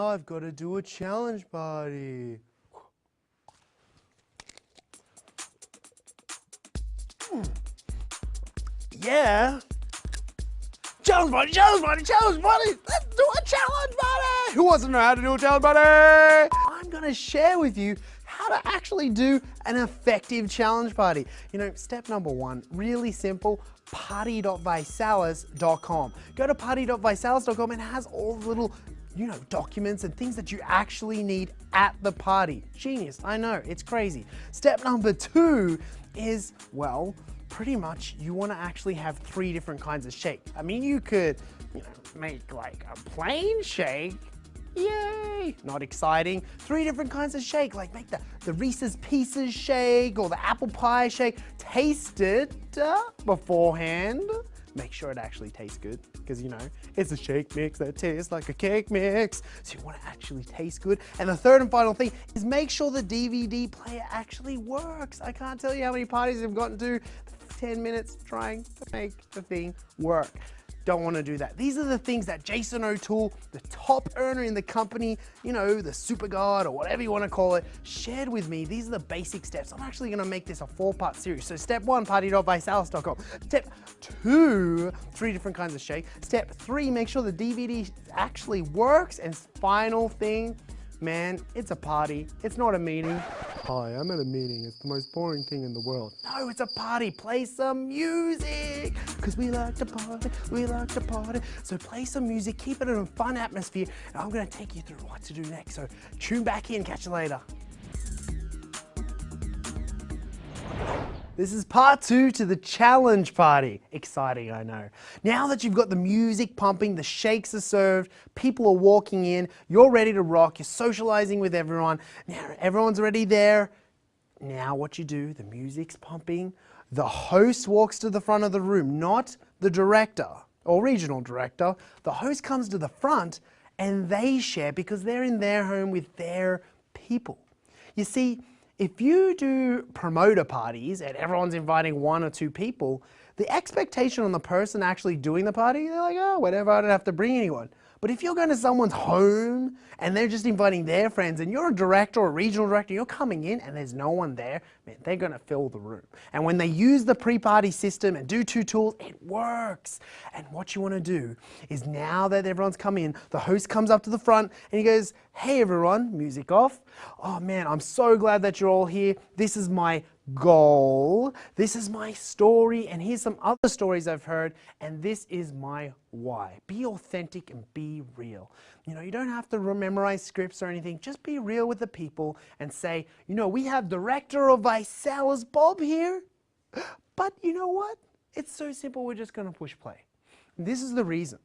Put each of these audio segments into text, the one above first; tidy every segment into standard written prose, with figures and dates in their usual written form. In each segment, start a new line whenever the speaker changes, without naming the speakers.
I've got to do a challenge party. Yeah. Challenge party, challenge party, challenge party. Let's do a challenge party. Who wants to know how to do a challenge party? I'm going to share with you how to actually do an effective challenge party. You know, step number one, really simple, party.visalis.com. Go to party.visalis.com and it has all the little, documents and things that you actually need at the party. Genius, I know, it's crazy. Step number two is, well, pretty much you want to actually have 3 different kinds of shake. I mean, you could, make like a plain shake. Yay! Not exciting. 3 different kinds of shake, like make the Reese's Pieces shake or the apple pie shake. Taste it beforehand. Make sure it actually tastes good because, it's a shake mix that tastes like a cake mix. So you want to actually taste good. And the third and final thing is make sure the DVD player actually works. I can't tell you how many parties I've gotten to 10 minutes trying to make the thing work. Don't want to do that. These are the things that Jason O'Toole, the top earner in the company, the super god or whatever you want to call it, shared with me. These are the basic steps. I'm actually going to make this a 4-part series. So step 1, party.visalis.com. Step 2, 3 different kinds of shake. Step 3, make sure the DVD actually works. And final thing, man, it's a party. It's not a meeting. Hi, I'm at a meeting. It's the most boring thing in the world. No, it's a party. Play some music. Because we like to party. We like to party. So play some music. Keep it in a fun atmosphere. And I'm going to take you through what to do next. So tune back in. Catch you later. This is part 2 to the challenge party. Exciting, I know. Now that you've got the music pumping, the shakes are served, people are walking in, you're ready to rock, you're socializing with everyone. Now everyone's already there. Now what you do, the music's pumping, the host walks to the front of the room, not the director or regional director. The host comes to the front and they share because they're in their home with their people. You see, if you do promoter parties and everyone's inviting 1 or 2 people, the expectation on the person actually doing the party, they're like, oh, whatever, I don't have to bring anyone. But if you're going to someone's home and they're just inviting their friends and you're a director or a regional director, you're coming in and there's no one there, man, they're going to fill the room. And when they use the pre-party system and do 2 tools, it works. And what you want to do is now that everyone's come in, the host comes up to the front and he goes, hey everyone, music off. Oh man, I'm so glad that you're all here. This is my goal. This is my story, and here's some other stories I've heard, and this is my why. Be authentic and be real. You don't have to memorize scripts or anything. Just be real with the people and say, we have director of Visalis, Bob here, but you know what? It's so simple, we're just going to push play. This is the reason.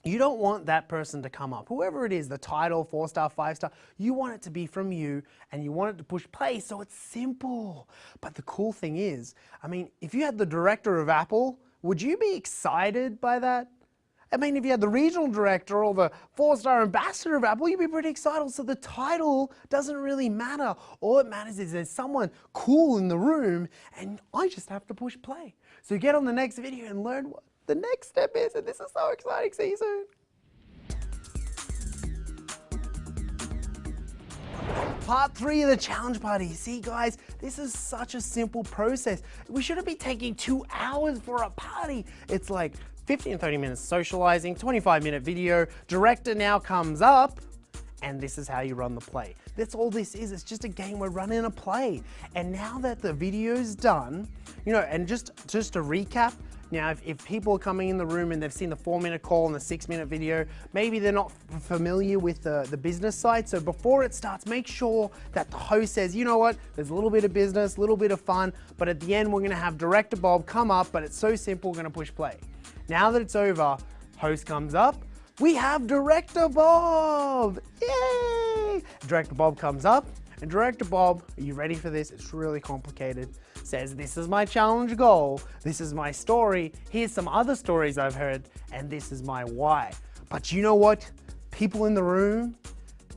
You don't want that person to come up, whoever it is, the title, 4-star, 5-star, you want it to be from you and you want it to push play, so it's simple. But the cool thing is, if you had the director of Apple, would you be excited by that? If you had the regional director or the 4-star ambassador of Apple, you'd be pretty excited. So the title doesn't really matter. All it matters is there's someone cool in the room and I just have to push play. So get on the next video and learn what the next step is, and this is so exciting. See you soon. Part 3 of the challenge party. See guys, this is such a simple process. We shouldn't be taking 2 hours for a party. It's like 15 and 30 minutes socializing, 25-minute video, director now comes up, and this is how you run the play. That's all this is. It's just a game. We're running a play. And now that the video's done, and just to recap, now, if people are coming in the room and they've seen the 4-minute call and the 6-minute video, maybe they're not familiar with the business side. So before it starts, make sure that the host says, you know what, there's a little bit of business, a little bit of fun, but at the end, we're going to have Director Bob come up, but it's so simple, we're going to push play. Now that it's over, host comes up, we have Director Bob. Yay! Director Bob comes up, and Director Bob, are you ready for this? It's really complicated. Says, this is my challenge goal, this is my story, here's some other stories I've heard, and this is my why. But you know what? People in the room,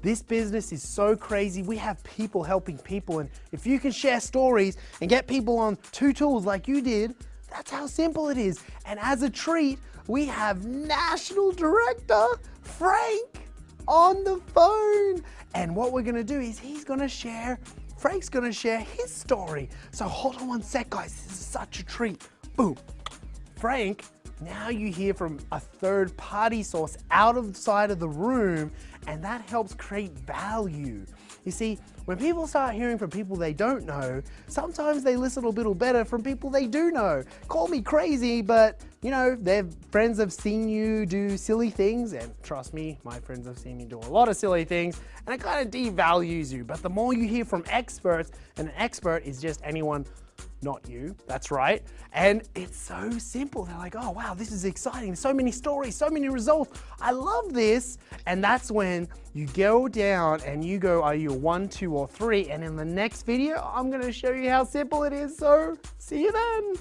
this business is so crazy. We have people helping people, and if you can share stories and get people on 2 tools like you did, that's how simple it is. And as a treat, we have National Director Frank on the phone. And what we're gonna do is Frank's gonna share his story. So hold on one sec, guys. This is such a treat. Boom. Frank, now you hear from a third party source outside of the room, and that helps create value. You see, when people start hearing from people they don't know, sometimes they listen a little better from people they do know. Call me crazy, but you know, their friends have seen you do silly things, and trust me, my friends have seen me do a lot of silly things, and it kind of devalues you. But the more you hear from experts, and an expert is just anyone, not you, that's right. And it's so simple. They're like, oh wow, this is exciting. So many stories, so many results. I love this. And that's when you go down and you go, are you a 1, 2, or 3? And in the next video, I'm gonna show you how simple it is. So see you then.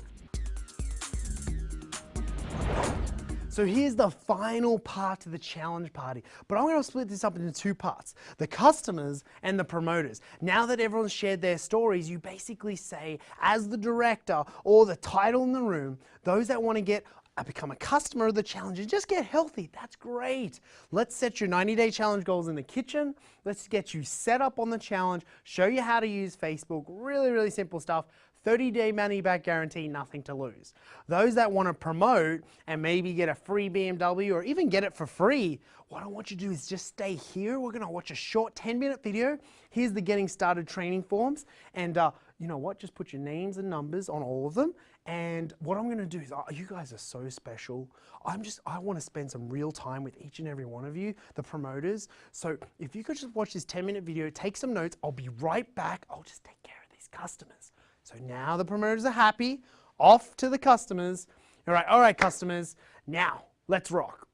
So here's the final part to the challenge party, but I'm going to split this up into 2 parts, the customers and the promoters. Now that everyone's shared their stories, you basically say, as the director or the title in the room, those that want to become a customer of the challenge and just get healthy, that's great. Let's set your 90-day challenge goals in the kitchen. Let's get you set up on the challenge, show you how to use Facebook, really, really simple stuff. 30-day money back guarantee, nothing to lose. Those that want to promote and maybe get a free BMW or even get it for free, what I want you to do is just stay here. We're going to watch a short 10-minute video. Here's the getting started training forms. And you know what? Just put your names and numbers on all of them. And what I'm going to do is, you guys are so special. I want to spend some real time with each and every one of you, the promoters. So if you could just watch this 10-minute video, take some notes. I'll be right back. I'll just take care of these customers. So now the promoters are happy, off to the customers. All right, customers, now let's rock.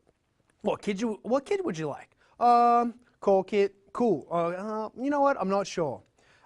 What kid would you like? Call kit, cool. You know what, I'm not sure.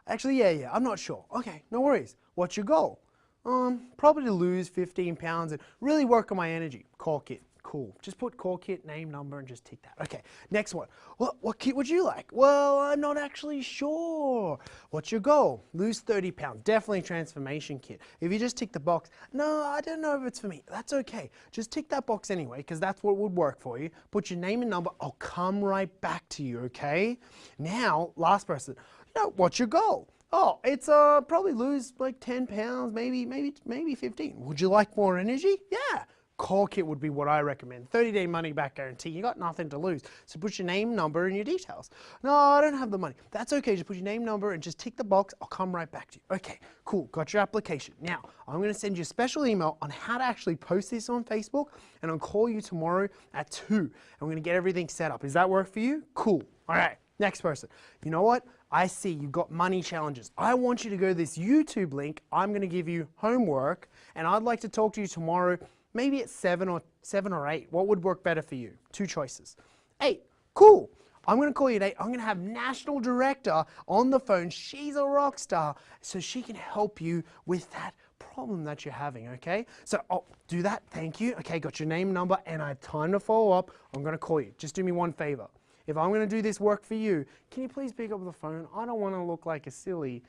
Actually, yeah, I'm not sure. Okay, no worries. What's your goal? Probably to lose 15 pounds and really work on my energy. Call kit. Cool. Just put call kit, name, number, and just tick that. Okay, next one. What kit would you like? Well, I'm not actually sure. What's your goal? Lose 30 pounds. Definitely transformation kit. If you just tick the box, no, I don't know if it's for me. That's okay. Just tick that box anyway, because that's what would work for you. Put your name and number. I'll come right back to you, okay? Now, last person. You know, what's your goal? Oh, it's probably lose like 10 pounds, maybe 15. Would you like more energy? Yeah. Core kit would be what I recommend. 30-day money back guarantee. You got nothing to lose. So put your name, number, and your details. No, I don't have the money. That's okay. Just put your name, number, and just tick the box. I'll come right back to you. Okay, cool. Got your application. Now, I'm going to send you a special email on how to actually post this on Facebook, and I'll call you tomorrow at 2. And we're going to get everything set up. Does that work for you? Cool. All right, next person. You know what? I see you've got money challenges. I want you to go to this YouTube link. I'm going to give you homework, and I'd like to talk to you tomorrow. Maybe it's 7 or 8. What would work better for you? 2 choices. 8. Cool. I'm going to call you at 8. I'm going to have National Director on the phone. She's a rock star, so she can help you with that problem that you're having, okay? So I'll do that. Thank you. Okay, got your name, number, and I have time to follow up. I'm going to call you. Just do me one favor. If I'm going to do this work for you, can you please pick up the phone? I don't want to look like a silly,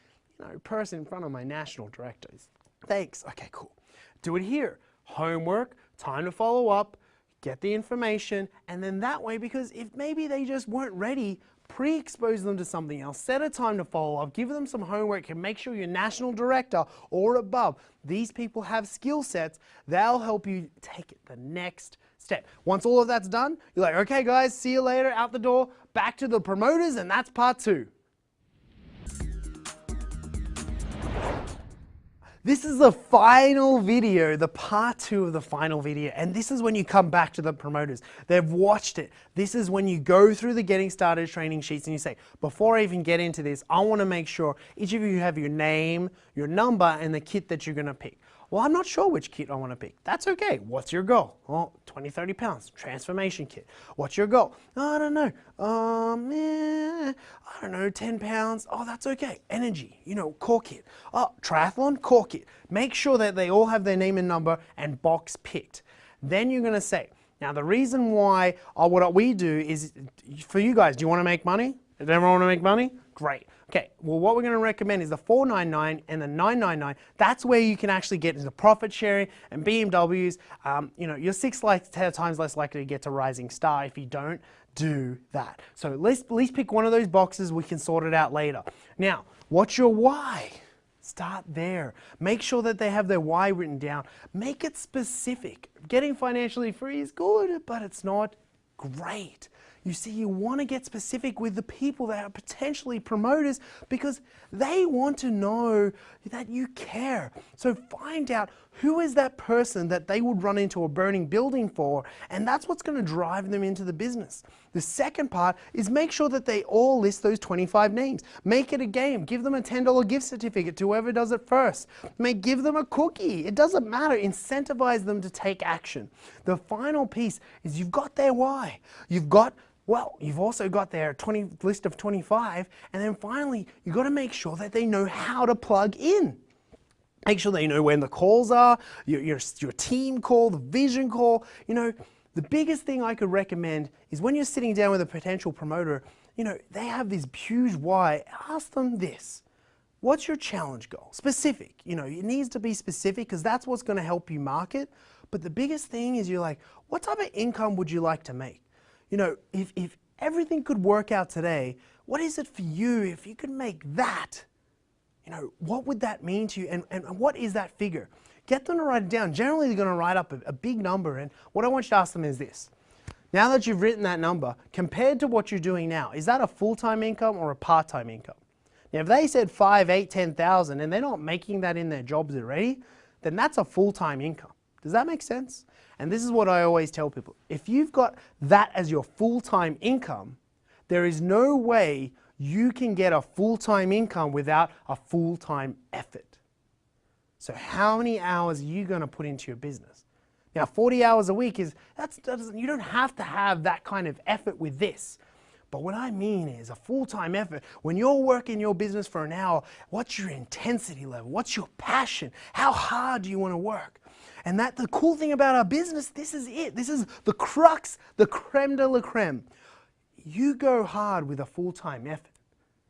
person in front of my National Directors. Thanks. Okay, cool. Do it here. Homework, time to follow up, get the information, and then that way, because if maybe they just weren't ready, pre-expose them to something else, set a time to follow up, give them some homework, and make sure you're National Director or above. These people have skill sets. They'll help you take it the next step. Once all of that's done, you're like, okay guys, see you later, out the door, back to the promoters, and that's part 2. This is the final video, the part 2 of the final video, and this is when you come back to the promoters. They've watched it. This is when you go through the getting started training sheets and you say, before I even get into this, I want to make sure each of you have your name, your number, and the kit that you're going to pick. Well, I'm not sure which kit I want to pick. That's okay. What's your goal? Well, 20, 30 pounds, transformation kit. What's your goal? I don't know. I don't know, 10 pounds. Oh, that's okay. Energy, core kit. Oh, triathlon, core kit. Make sure that they all have their name and number and box picked. Then you're going to say, now the reason why, what we do is, for you guys, do you want to make money? Does everyone want to make money? Great. Okay, well what we're going to recommend is the 499 and the 999. That's where you can actually get into profit sharing and BMWs. You know, you're 6 times less likely to get to Rising Star if you don't do that. So let's at least pick one of those boxes. We can sort it out later. Now, what's your why? Start there. Make sure that they have their why written down. Make it specific. Getting financially free is good, but it's not great. You see, you want to get specific with the people that are potentially promoters because they want to know that you care. So find out who is that person that they would run into a burning building for, and that's what's going to drive them into the business. The second part is make sure that they all list those 25 names. Make it a game. Give them a $10 gift certificate to whoever does it first. Give them a cookie. It doesn't matter. Incentivize them to take action. The final piece is you've got their why. You've also got their list of 25, and then finally, you've got to make sure that they know how to plug in. Make sure they know when the calls are, your team call, the vision call. You know, the biggest thing I could recommend is when you're sitting down with a potential promoter, you know, they have this huge why. Ask them this. What's your challenge goal? Specific. You know, it needs to be specific because that's what's going to help you market. But the biggest thing is you're like, what type of income would you like to make? You know, if everything could work out today, what is it for you if you could make that? You know, what would that mean to you, and what is that figure? Get them to write it down. Generally, they're going to write up a big number, and what I want you to ask them is this. Now that you've written that number, compared to what you're doing now, is that a full-time income or a part-time income? Now, if they said 5, 8, 10,000, and they're not making that in their jobs already, then that's a full-time income. Does that make sense? And this is what I always tell people. If you've got that as your full-time income, there is no way you can get a full-time income without a full-time effort. So how many hours are you going to put into your business? Now, 40 hours a week you don't have to have that kind of effort with this. But what I mean is a full-time effort. When you're working your business for an hour, what's your intensity level? What's your passion? How hard do you want to work? And the cool thing about our business, this is it. This is the crux, the creme de la creme. You go hard with a full-time effort.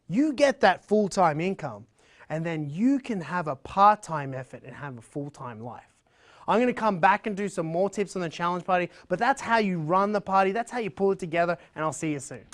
You get that full-time income, and then you can have a part-time effort and have a full-time life. I'm going to come back and do some more tips on the challenge party, but that's how you run the party. That's how you pull it together, and I'll see you soon.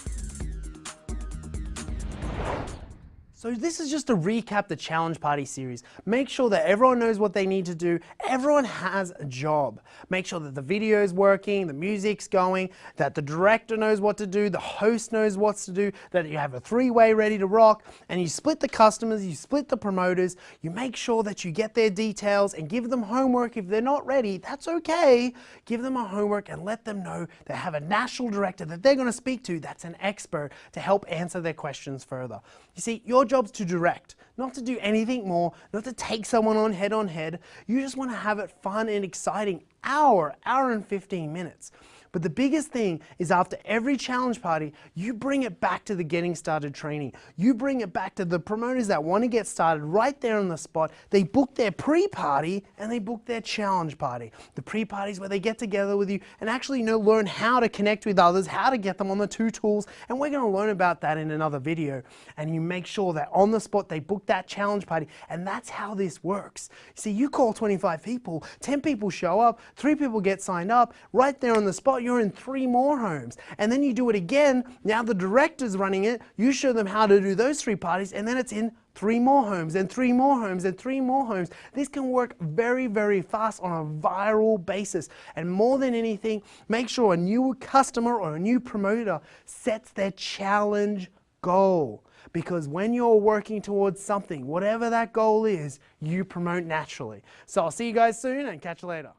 So this is just to recap the Challenge Party series. Make sure that everyone knows what they need to do. Everyone has a job. Make sure that the video is working, the music's going, that the director knows what to do, the host knows what to do, that you have a three-way ready to rock, and you split the customers, you split the promoters, you make sure that you get their details and give them homework. If they're not ready, that's okay. Give them a homework and let them know they have a national director that they're going to speak to that's an expert to help answer their questions further. You see, your job's to direct, not to do anything more, not to take someone on head. You just want to have it fun and exciting. Hour and 15 minutes. But the biggest thing is after every challenge party, you bring it back to the getting started training. You bring it back to the promoters that want to get started right there on the spot. They book their pre-party and they book their challenge party. The pre-party is where they get together with you and actually learn how to connect with others, how to get them on the 2 tools, and we're going to learn about that in another video. And you make sure that on the spot they book that challenge party, and that's how this works. See, you call 25 people, 10 people show up, 3 people get signed up, right there on the spot you're in 3 more homes. And then you do it again. Now the director's running it. You show them how to do those 3 parties, and then it's in 3 more homes and 3 more homes and 3 more homes. This can work very, very fast on a viral basis. And more than anything, make sure a new customer or a new promoter sets their challenge goal. Because when you're working towards something, whatever that goal is, you promote naturally. So I'll see you guys soon and catch you later.